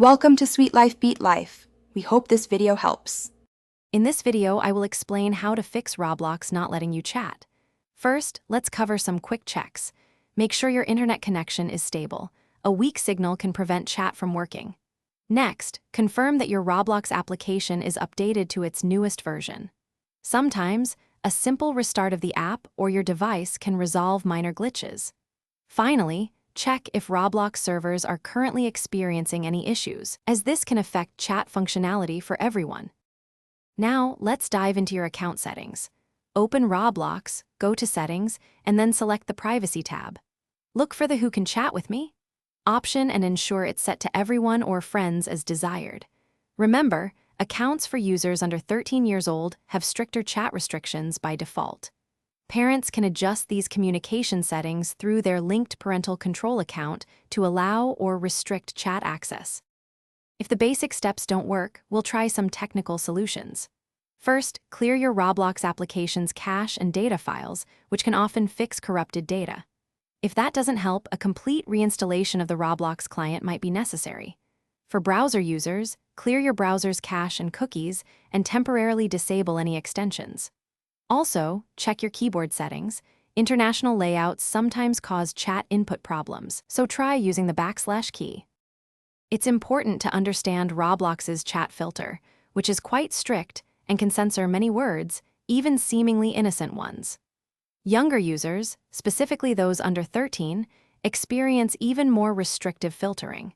Welcome to Sweet Life Beat Life. We hope this video helps. In this video, I will explain how to fix Roblox not letting you chat. First, let's cover some quick checks. Make sure your internet connection is stable. A weak signal can prevent chat from working. Next, confirm that your Roblox application is updated to its newest version. Sometimes, a simple restart of the app or your device can resolve minor glitches. Finally, check if Roblox servers are currently experiencing any issues, as this can affect chat functionality for everyone. Now, let's dive into your account settings. Open Roblox, go to Settings, and then select the Privacy tab. Look for the Who Can Chat With Me option and ensure it's set to everyone or friends as desired. Remember, accounts for users under 13 years old have stricter chat restrictions by default. Parents can adjust these communication settings through their linked parental control account to allow or restrict chat access. If the basic steps don't work, we'll try some technical solutions. First, clear your Roblox application's cache and data files, which can often fix corrupted data. If that doesn't help, a complete reinstallation of the Roblox client might be necessary. For browser users, clear your browser's cache and cookies and temporarily disable any extensions. Also, check your keyboard settings. International layouts sometimes cause chat input problems, so try using the # key. It's important to understand Roblox's chat filter, which is quite strict and can censor many words, even seemingly innocent ones. Younger users, specifically those under 13, experience even more restrictive filtering.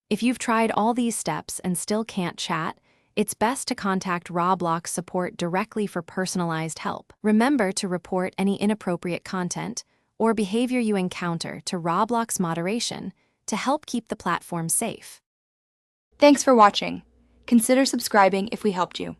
If you've tried all these steps and still can't chat, it's best to contact Roblox support directly for personalized help. Remember to report any inappropriate content or behavior you encounter to Roblox moderation to help keep the platform safe. Thanks for watching. Consider subscribing if we helped you.